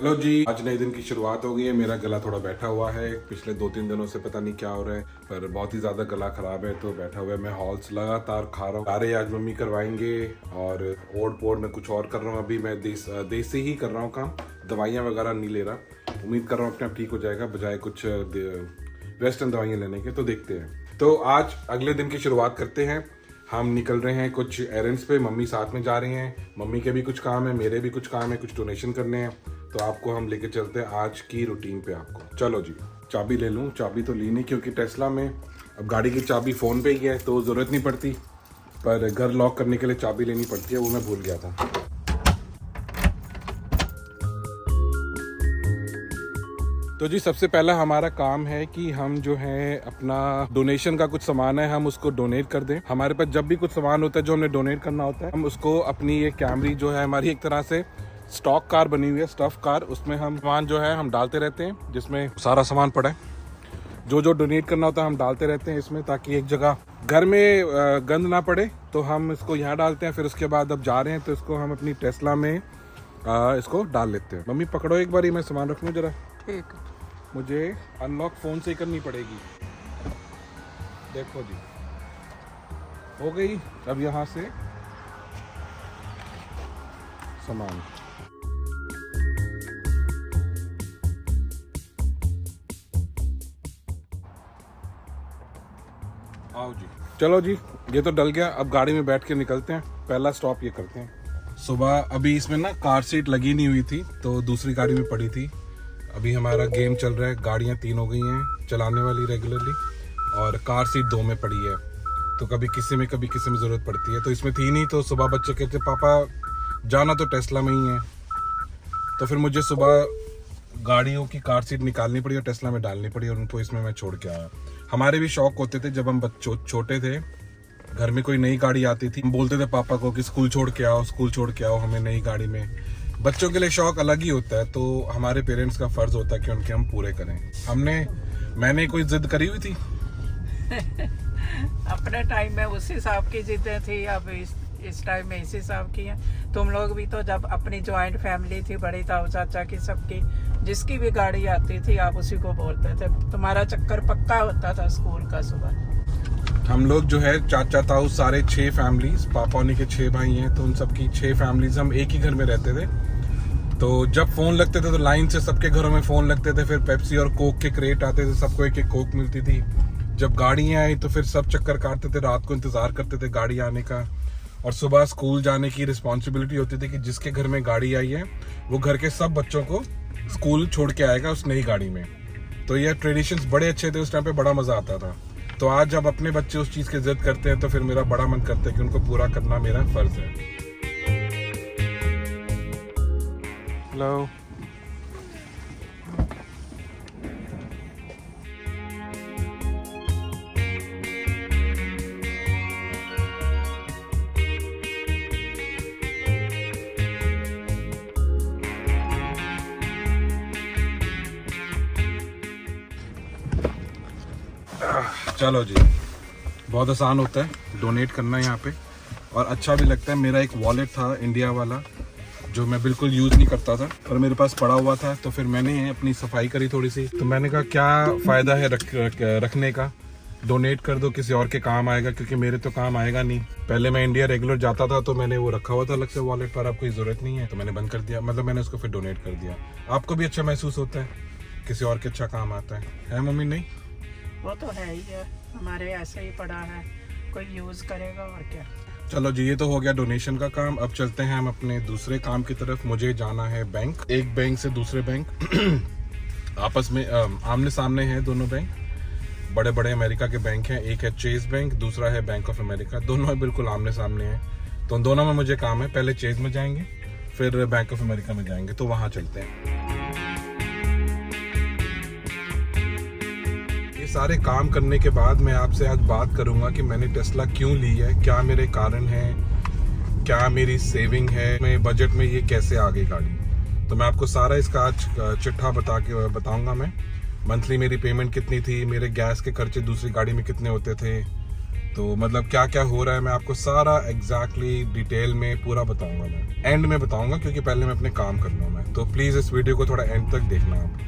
Hello जी, आज नए दिन की शुरुआत हो गई है। मेरा गला थोड़ा बैठा हुआ है, पिछले 2-3 दिनों से पता नहीं क्या हो रहा है, पर बहुत ही ज्यादा गला खराब है तो बैठा हुआ है। मैं हॉल्स लगातार खा रहा हूँ। सारे आज मम्मी करवाएंगे और ओढ़ पोढ़ में कुछ और कर रहा हूँ। अभी मैं देसी ही कर रहा हूँ काम, दवाइयाँ वगैरह नहीं ले रहा। उम्मीद कर रहा हूँ अपने आप ठीक हो जाएगा बजाय कुछ वेस्टर्न दवाइयाँ लेने के। तो देखते हैं। तो आज अगले दिन की शुरुआत करते हैं। हम निकल रहे हैं कुछ एरेंड्स पे, मम्मी साथ में जा रही हैं। मम्मी के भी कुछ काम है, मेरे भी कुछ काम है, कुछ डोनेशन करने हैं। तो आपको हम लेके चलते हैं आज की रूटीन पे आपको। चलो जी, चाबी ले लूँ। चाबी तो ली नहीं क्योंकि टेस्ला में अब गाड़ी की चाबी फ़ोन पे ही है तो ज़रूरत नहीं पड़ती, पर घर लॉक करने के लिए चाबी लेनी पड़ती है, वो मैं भूल गया था। तो जी सबसे पहला हमारा काम है कि हम जो है अपना डोनेशन का कुछ सामान है हम उसको डोनेट कर दें। हमारे पास जब भी कुछ सामान होता है जो हमें डोनेट करना होता है, हम उसको अपनी ये कैमरी जो है हमारी एक तरह से स्टॉक कार बनी हुई है, स्टफ कार, उसमें हम सामान जो है हम डालते रहते हैं, जिसमें सारा सामान पड़ा है। जो जो डोनेट करना होता है हम डालते रहते हैं इसमें, ताकि एक जगह घर में गंद ना पड़े। तो हम इसको यहाँ डालते हैं, फिर उसके बाद अब जा रहे हैं तो इसको हम अपनी टेस्ला में इसको डाल लेते हैं। मम्मी पकड़ो एक बारी, मैं सामान रख लूँ जरा। ठीक, मुझे अनलॉक फ़ोन से करनी पड़ेगी। देखो जी, हो गई। अब यहाँ से सामान आओ जी। चलो जी, ये तो डल गया। अब गाड़ी में बैठ के निकलते हैं। पहला स्टॉप ये करते हैं। सुबह अभी इसमें ना कार सीट लगी नहीं हुई थी तो दूसरी गाड़ी में पड़ी थी। अभी हमारा गेम चल रहा है, गाड़ियाँ 3 हो गई हैं चलाने वाली रेगुलरली, और कार सीट 2 में पड़ी है। तो कभी किसी में ज़रूरत पड़ती है, तो इसमें थी नहीं। तो सुबह बच्चे कहते पापा जाना तो टेस्ला में ही है, तो फिर मुझे सुबह गाड़ियों की कार सीट निकालनी पड़ी और टेस्ला में डालनी पड़ी और उनको इसमें मैं छोड़ के आया। हमारे भी शौक होते थे जब हम छोटे थे, घर में कोई नई गाड़ी आती थी, हम बोलते थे पापा को कि स्कूल छोड़ के आओ हमें नई गाड़ी में। बच्चों के लिए शौक अलग ही होता है, तो हमारे पेरेंट्स का फर्ज होता है कि उनके हम पूरे करें। मैंने कोई जिद करी हुई थी अपने टाइम में उस हिसाब की जिद्दें थी, अब इस टाइम में इस हिसाब की हैं। तुम लोग भी तो जब अपनी ज्वाइंट फैमिली थी, बड़ी ताऊ चाचा की, सबकी जिसकी भी गाड़ी आती थी आप उसी को बोलते थे। तुम्हारा चक्कर पक्का होता था स्कूल का सुबह। हम लोग जो है चाचा ताऊ सारे 6 फैमिलीज, पापा उन्हीं के 6 भाई हैं, तो उन सबकी 6 फैमिलीज हम एक ही घर में रहते थे। तो जब फोन लगते थे तो लाइन से सबके घरों में फोन लगते थे। फिर पेप्सी और कोक के क्रेट आते थे, सबको एक एक कोक मिलती थी। जब गाड़ियाँ आई तो फिर सब चक्कर काटते थे, रात को इंतजार करते थे गाड़ी आने का। और सुबह स्कूल जाने की रिस्पॉन्सिबिलिटी होती थी कि जिसके घर में गाड़ी आई है वो घर के सब बच्चों को स्कूल छोड़ के आएगा उस नई गाड़ी में। तो ये ट्रेडिशंस बड़े अच्छे थे उस टाइम पे, बड़ा मजा आता था। तो आज जब अपने बच्चे उस चीज की जिद करते हैं तो फिर मेरा बड़ा मन करता है कि उनको पूरा करना मेरा फर्ज है। हेलो, चलो जी, बहुत आसान होता है डोनेट करना यहाँ पे, और अच्छा भी लगता है। मेरा एक वॉलेट था इंडिया वाला जो मैं बिल्कुल यूज़ नहीं करता था, पर मेरे पास पड़ा हुआ था, तो फिर मैंने अपनी सफाई करी थोड़ी सी। तो मैंने कहा क्या फ़ायदा है रखने का, डोनेट कर दो, किसी और के काम आएगा, क्योंकि मेरे तो काम आएगा नहीं। पहले मैं इंडिया रेगुलर जाता था तो मैंने वो रखा हुआ था अलग से वॉलेट, पर अब कोई ज़रूरत नहीं है तो मैंने बंद कर दिया। मतलब मैंने उसको फिर डोनेट कर दिया। आपको भी अच्छा महसूस होता है, किसी और के अच्छा काम आता है मम्मी? नहीं, वो तो है ही है, हमारे ऐसे ही पड़ा है, कोई यूज करेगा और क्या। चलो जी, ये तो हो गया डोनेशन का काम। अब चलते हैं हम अपने दूसरे काम की तरफ। मुझे जाना है बैंक, एक बैंक से दूसरे बैंक। आपस में आमने सामने हैं दोनों बैंक, बड़े बड़े अमेरिका के बैंक हैं। एक है चेज बैंक, दूसरा है बैंक ऑफ अमेरिका। दोनों बिल्कुल आमने सामने हैं, तो उन दोनों में मुझे काम है। पहले चेज में जाएंगे, फिर बैंक ऑफ अमेरिका में जाएंगे, तो वहाँ चलते हैं। सारे काम करने के बाद मैं आपसे आज बात करूंगा कि मैंने टेस्ला क्यों ली है, क्या मेरे कारण हैं, क्या मेरी सेविंग है, मैं बजट में ये कैसे आ गई गाड़ी। तो मैं आपको सारा इसका आज चिट्ठा बताऊंगा। मैं मंथली मेरी पेमेंट कितनी थी, मेरे गैस के खर्चे दूसरी गाड़ी में कितने होते थे, तो मतलब क्या क्या हो रहा है मैं आपको सारा एग्जैक्टली डिटेल में पूरा बताऊंगा। मैं एंड में बताऊंगा क्योंकि पहले मैं अपने काम कर लूँ मैं। तो प्लीज़ इस वीडियो को थोड़ा एंड तक देखना आप।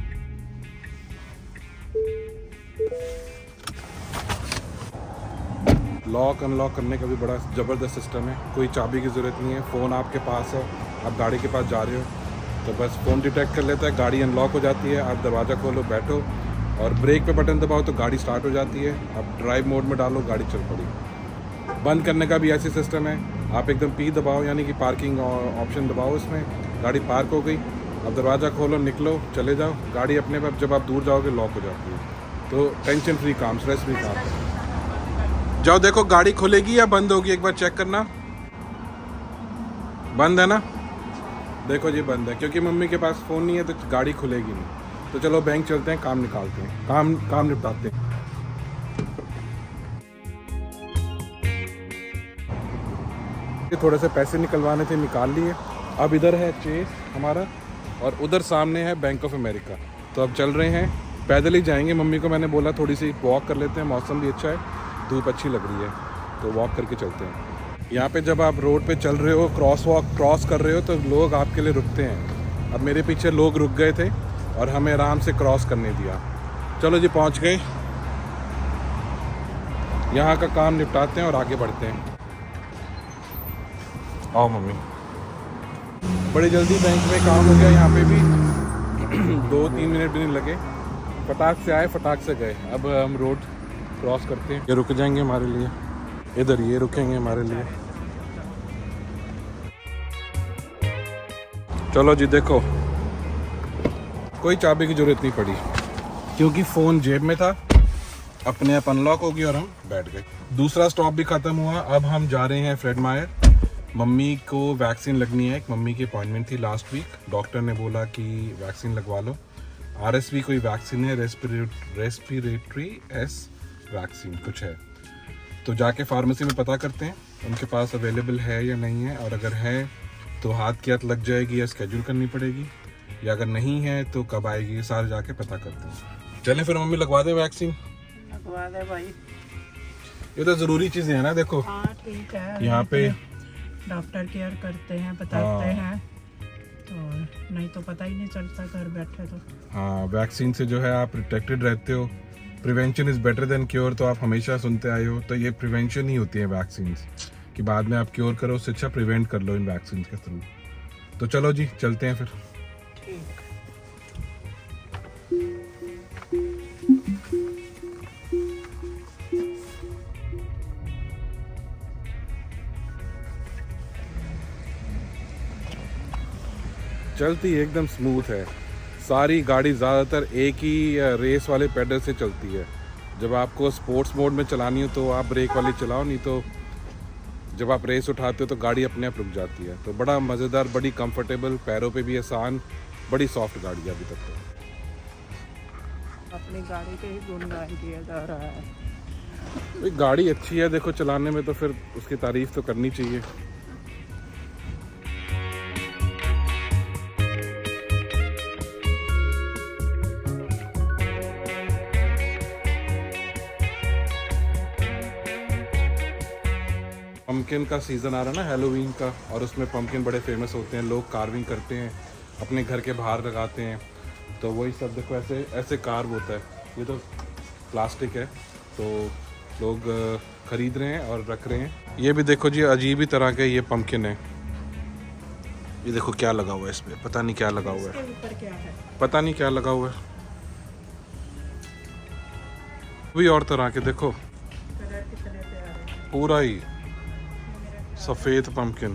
लॉक अनलॉक करने का भी बड़ा ज़बरदस्त सिस्टम है, कोई चाबी की ज़रूरत नहीं है, फ़ोन आपके पास है, आप गाड़ी के पास जा रहे हो तो बस फ़ोन डिटेक्ट कर लेता है, गाड़ी अनलॉक हो जाती है, आप दरवाज़ा खोलो, बैठो और ब्रेक पे बटन दबाओ तो गाड़ी स्टार्ट हो जाती है, आप ड्राइव मोड में डालो, गाड़ी चल पड़ी। बंद करने का भी ऐसी सिस्टम है, आप एकदम पी दबाओ यानी कि पार्किंग ऑप्शन दबाओ, इसमें गाड़ी पार्क हो गई, अब दरवाज़ा खोलो, निकलो, चले जाओ, गाड़ी अपने आप जब आप दूर जाओगे लॉक हो जाती है। तो टेंशन फ्री काम, स्ट्रेस फ्री काम। जाओ देखो गाड़ी खुलेगी या बंद होगी, एक बार चेक करना। बंद है ना, देखो जी बंद है क्योंकि मम्मी के पास फ़ोन नहीं है तो गाड़ी खुलेगी नहीं। तो चलो बैंक चलते हैं, काम निकालते हैं, काम निपटाते हैं। थोड़े से पैसे निकलवाने थे, निकाल लिए। अब इधर है चेस हमारा और उधर सामने है बैंक ऑफ अमेरिका। तो अब चल रहे हैं, पैदल ही जाएंगे। मम्मी को मैंने बोला थोड़ी सी वॉक कर लेते हैं, मौसम भी अच्छा है, धूप अच्छी लग रही है तो वॉक करके चलते हैं। यहाँ पे जब आप रोड पे चल रहे हो, क्रॉस कर रहे हो तो लोग आपके लिए रुकते हैं। अब मेरे पीछे लोग रुक गए थे और हमें आराम से क्रॉस करने दिया। चलो जी पहुँच गए, यहाँ का काम निपटाते हैं और आगे बढ़ते हैं। आओ मम्मी। बड़ी जल्दी बैंक में काम हो गया, यहाँ पे भी 2-3 मिनट भी नहीं लगे, फटाक से आए फटाक से गए। अब हम रोड क्रॉस करते हैं, ये रुक जाएंगे हमारे लिए, इधर ये रुकेंगे हमारे लिए। चलो जी देखो, कोई चाबी की जरूरत नहीं पड़ी क्योंकि फ़ोन जेब में था, अपने आप अनलॉक हो गई और हम बैठ गए। दूसरा स्टॉप भी ख़त्म हुआ। अब हम जा रहे हैं फ्रेड मायर। मम्मी को वैक्सीन लगनी है, एक मम्मी की अपॉइंटमेंट थी लास्ट वीक, डॉक्टर ने बोला कि वैक्सीन लगवा लो। RSV कोई वैक्सीन है, रेस्पिरेटरी एस वैक्सीन कुछ है। तो जाके फार्मेसी में पता करते हैं उनके पास अवेलेबल है या नहीं है, और अगर है तो हाथ की हाथ लग जाएगी या स्केड्यूल करनी पड़ेगी, या अगर नहीं है तो कब आएगी, ये सारे जाके पता करते हैं। चलें फिर मम्मी लगवा दे वैक्सीन। लगवा दे भाई, ये तो ज़रूरी चीज़ें हैं ना। देखो हाँ ठीक है, यहाँ पे डॉक्टर केयर करते हैं, बताते हैं, तो नहीं तो पता ही नहीं चलता घर बैठे तो। हाँ, वैक्सीन से जो है आप प्रोटेक्टेड रहते हो। Prevention is better than cure, तो आप हमेशा सुनते आए हो। तो ये प्रिवेंशन ही होती है वैक्सीन कि बाद में आप क्योर करो, उससे अच्छा प्रिवेंट कर लो इन वैक्सीन के थ्रू। तो चलो जी चलते हैं फिर। ठीक। चलती एकदम स्मूथ है सारी गाड़ी, ज़्यादातर एक ही रेस वाले पेडल से चलती है। जब आपको स्पोर्ट्स मोड में चलानी हो तो आप ब्रेक वाली चलाओ, नहीं तो जब आप रेस उठाते हो तो गाड़ी अपने आप रुक जाती है। तो बड़ा मज़ेदार, बड़ी कंफर्टेबल, पैरों पे भी आसान, बड़ी सॉफ्ट गाड़ी है अभी तक तो। अपनी गाड़ी पे ही गुणगान किया जा रहा है। भाई गाड़ी अच्छी है देखो चलाने में, तो फिर उसकी तारीफ़ तो करनी चाहिए। पम्पकिन का सीज़न आ रहा है ना, हैलोवीन का, और उसमें पम्पकिन बड़े फेमस होते हैं, लोग कार्विंग करते हैं, अपने घर के बाहर लगाते हैं। तो वही सब देखो ऐसे ऐसे कार्व होता है। ये तो प्लास्टिक है तो लोग ख़रीद रहे हैं और रख रहे हैं। ये भी देखो जी अजीब ही तरह के ये पम्पकिन है, ये देखो क्या लगा हुआ है इस पर, पता नहीं क्या लगा हुआ है, ऊपर क्या है पता नहीं क्या लगा हुआ है। भी और तरह के देखो, कलर कितने प्यारे हैं। पूरा ही सफ़ेद पम्पकिन,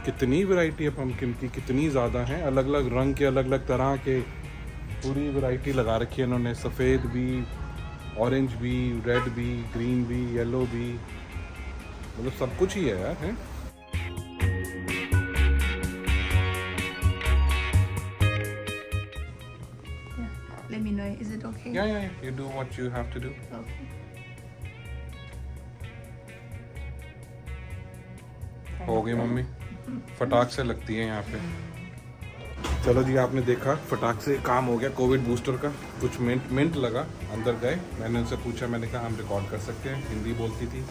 कितनी वैरायटी है पम्पकिन की, कितनी ज़्यादा हैं, अलग अलग रंग के, अलग अलग तरह के, पूरी वैरायटी लगा रखी है इन्होंने। सफ़ेद भी, ऑरेंज भी, रेड भी, ग्रीन भी, येलो भी, मतलब सब कुछ ही है यार, है। Let me know. Is it okay? Yeah, you do what you have to do. Okay. हो गई मम्मी, फटाक से लगती है यहाँ पे। चलो जी, आपने देखा फटाक से काम हो गया कोविड बूस्टर का। कुछ मिनट लगा, अंदर गए, मैंने उनसे पूछा, मैंने कहा हम रिकॉर्ड कर सकते हैं। हिंदी बोलती थी,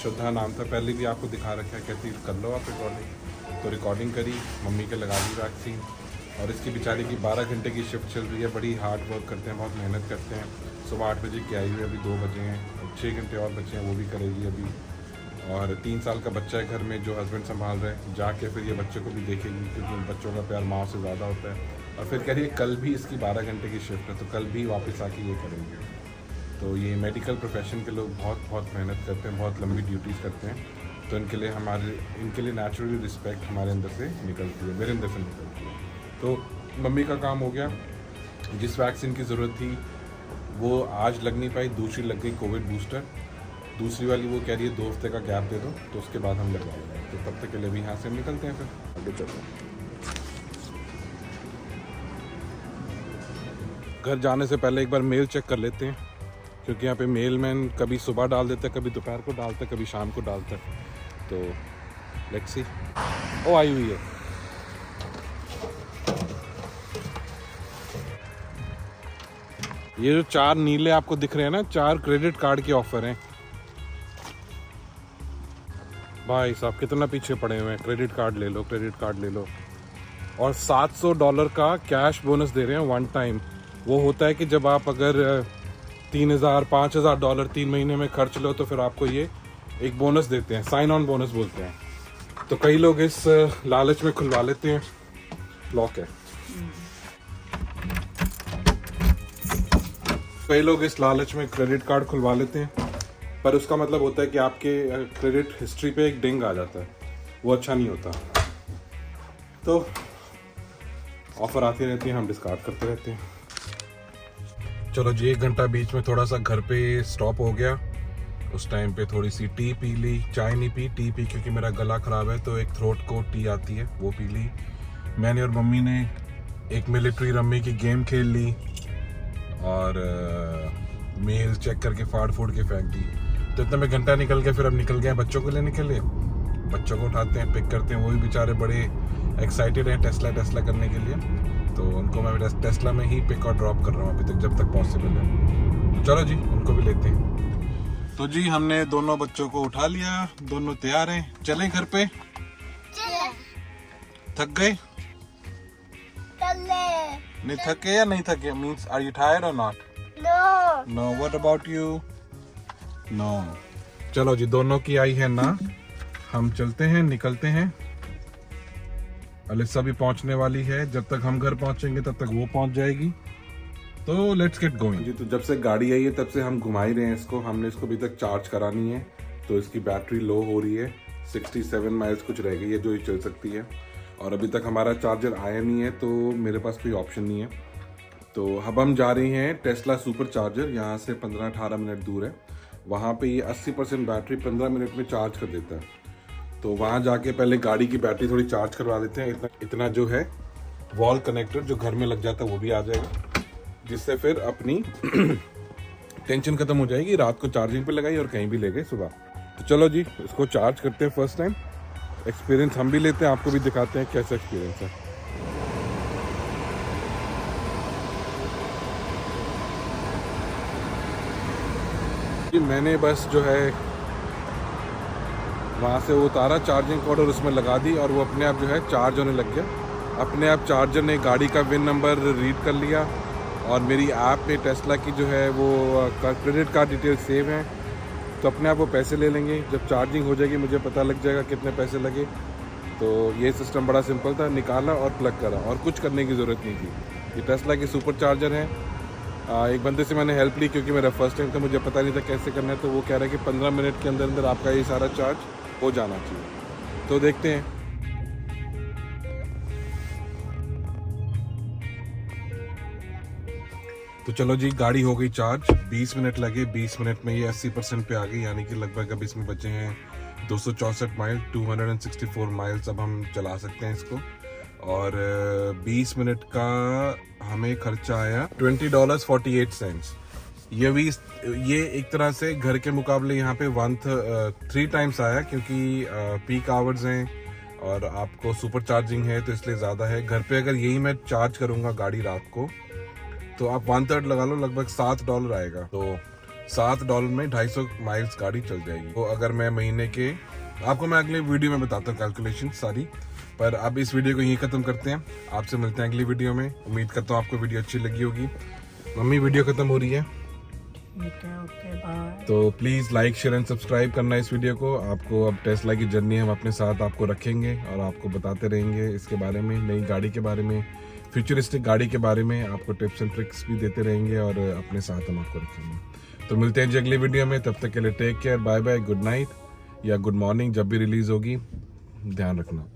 श्रद्धा नाम था, पहले भी आपको दिखा रखा है, कहती कर लो आप रिकॉर्डिंग। तो रिकॉर्डिंग करी, मम्मी के लगा दी वैक्सीन। और इसकी बेचारी की 12 घंटे की शिफ्ट चल रही है, बड़ी हार्ड वर्क करते हैं, बहुत मेहनत करते हैं। सुबह 8 बजे की आई हुई, अभी 2 बजे हैं, 6 घंटे और बचे हैं, वो भी करेगी अभी। और 3 साल का बच्चा है घर में जो हस्बैंड संभाल रहे हैं, जाके फिर ये बच्चे को भी देखेगी, क्योंकि बच्चों का प्यार माँ से ज़्यादा होता है। और फिर कह रही है कल भी इसकी 12 घंटे की शिफ्ट है, तो कल भी वापस आके ये करेंगे। तो ये मेडिकल प्रोफेशन के लोग बहुत मेहनत करते हैं, बहुत लंबी ड्यूटीज़ करते हैं। तो इनके लिए नेचुरली रिस्पेक्ट हमारे अंदर से निकलती है, मेरे अंदर से निकलती है। तो मम्मी का काम हो गया। जिस वैक्सीन की ज़रूरत थी वो आज लग नहीं पाई, दूसरी लग गई कोविड बूस्टर। दूसरी वाली वो कह रही है 2 हफ्ते का गैप दे दो, तो उसके बाद हम लगवाएंगे। तो तब तक के लिए भी यहाँ से निकलते हैं, फिर आगे चलते हैं। घर जाने से पहले एक बार मेल चेक कर लेते हैं, क्योंकि यहाँ पे मेल मैन कभी सुबह डाल देता है, कभी दोपहर को डालता है, कभी शाम को डालता है। तो लेट्स सी। ओ, आई हुई है। ये जो 4 नीले आपको दिख रहे हैं ना, 4 क्रेडिट कार्ड के ऑफर हैं। भाई साहब कितना पीछे पड़े हुए हैं। क्रेडिट कार्ड ले लो, क्रेडिट कार्ड ले लो। और $700 का कैश बोनस दे रहे हैं 1 टाइम। वो होता है कि जब आप अगर $3,000-5,000 3 महीने में खर्च लो, तो फिर आपको ये एक बोनस देते हैं, साइन ऑन बोनस बोलते हैं। तो कई लोग इस लालच में खुलवा लेते हैं। लॉक है। कई लोग इस लालच में क्रेडिट कार्ड खुलवा लेते हैं, पर उसका मतलब होता है कि आपके क्रेडिट हिस्ट्री पे एक डिंग आ जाता है, वो अच्छा नहीं होता। तो ऑफर आती रहती हैं, हम डिस्कार्ड करते रहते हैं। चलो जी, 1 घंटा बीच में थोड़ा सा घर पे स्टॉप हो गया। उस टाइम पे थोड़ी सी टी पी ली, चाय नहीं पी, टी पी, क्योंकि मेरा गला ख़राब है। तो एक थ्रोट को टी आती है, वो पी ली। मैंने और मम्मी ने एक मिलिट्री रम्मी की गेम खेल ली और मेल चेक करके फाड़ फूड़ के फेंक दी। तो इतना में घंटा निकल गया। फिर अब निकल गए बच्चों को लेने के लिए। बच्चों को उठाते हैं, पिक करते हैं। वो भी बेचारे बड़े एक्साइटेड हैं टेस्ला करने के लिए। तो उनको मैं टेस्ला में ही पिक और ड्रॉप कर रहा हूँ अभी तक, जब तक पॉसिबल है। तो चलो जी, उनको भी लेते हैं। तो जी, हमने दोनों बच्चों को उठा लिया, दोनों तैयार हैं। चलें घर पे? थक गए? नहीं थके या नहीं थके? मीन्स आर यू टायर्ड और not? No. What about you? No. चलो जी, दोनों की आई है ना। हम चलते हैं, निकलते हैं। अलिसा भी पहुंचने वाली है। जब तक हम घर पहुंचेंगे तब तक वो पहुंच जाएगी। तो लेट्स गेट गोइंग जी। तो जब से गाड़ी आई है तब से हम घुमा ही रहे हैं इसको। हमने इसको अभी तक चार्ज करानी है, तो इसकी बैटरी लो हो रही है। 67 माइल्स कुछ रह गई है जो ये चल सकती है। और अभी तक हमारा चार्जर आया नहीं है, तो मेरे पास कोई ऑप्शन नहीं है। तो अब हम जा रहे हैं टेस्ला सुपर चार्जर। यहाँ से 15-18 मिनट दूर है। वहाँ पे ये 80% बैटरी 15 मिनट में चार्ज कर देता है। तो वहाँ जाके पहले गाड़ी की बैटरी थोड़ी चार्ज करवा देते हैं। इतना जो है वॉल कनेक्टर जो घर में लग जाता है वो भी आ जाएगा, जिससे फिर अपनी टेंशन खत्म हो जाएगी। रात को चार्जिंग पे लगाई और कहीं भी ले गए सुबह। तो चलो जी, इसको चार्ज करते हैं फर्स्ट टाइम। एक्सपीरियंस हम भी लेते हैं, आपको भी दिखाते हैं कैसा एक्सपीरियंस है। मैंने बस जो है वहाँ से उतारा चार्जिंग कॉर्ड और उसमें लगा दी, और वो अपने आप जो है चार्ज होने लग गया। अपने आप चार्जर ने गाड़ी का विन नंबर रीड कर लिया, और मेरी ऐप में टेस्ला की जो है वो क्रेडिट कार्ड डिटेल सेव हैं। तो अपने आप वो पैसे ले लेंगे। जब चार्जिंग हो जाएगी मुझे पता लग जाएगा कितने पैसे लगे। तो ये सिस्टम बड़ा सिंपल था, निकाला और प्लग करा, और कुछ करने की ज़रूरत नहीं थी। ये टेस्ला की सुपर चार्जर है। एक बंदे से मैंने हेल्प ली, क्योंकि मेरा फर्स्ट टाइम था, मुझे पता नहीं था कैसे करना है। तो वो कह रहा है कि 15 मिनट के अंदर अंदर आपका ये सारा चार्ज हो जाना चाहिए। तो देखते हैं। तो चलो जी, गाड़ी हो गई चार्ज। 20 मिनट लगे, 20 मिनट में ये 80% पे आ गई, यानी कि लगभग अब इसमें बचे हैं 264 माइल, 264 माइल्स अब हम चला सकते हैं इसको। और 20 मिनट का हमें खर्चा आया $20.48। ये एक तरह से घर के मुकाबले यहाँ पे 3 टाइम्स आया, क्योंकि पीक आवर्स हैं और आपको सुपर चार्जिंग है तो इसलिए ज़्यादा है। घर पे अगर यही मैं चार्ज करूँगा गाड़ी रात को तो आप 1/3 लगा लो, लगभग $7 आएगा। तो $7 में 250 माइल्स गाड़ी चल जाएगी। तो अगर मैं महीने के, आपको मैं अगले वीडियो में बताता हूँ कैलकुलेशन सारी, पर अब इस वीडियो को यहीं ख़त्म करते हैं। आपसे मिलते हैं अगली वीडियो में। उम्मीद करता हूँ आपको वीडियो अच्छी लगी होगी। मम्मी वीडियो ख़त्म हो रही है, ठीक है, ओके बाय। तो please like share and subscribe करना इस वीडियो को। आपको अब टेस्ला की जर्नी हम अपने साथ आपको रखेंगे और आपको बताते रहेंगे इसके बारे में, नई गाड़ी के बारे में, फ्यूचरिस्टिक गाड़ी के बारे में आपको टिप्स एंड ट्रिक्स भी देते रहेंगे और अपने साथ हम आपको रखेंगे। तो मिलते हैं जी अगली वीडियो में, तब तक के लिए take care, bye bye, good night या गुड मॉर्निंग जब भी रिलीज़ होगी, ध्यान रखना।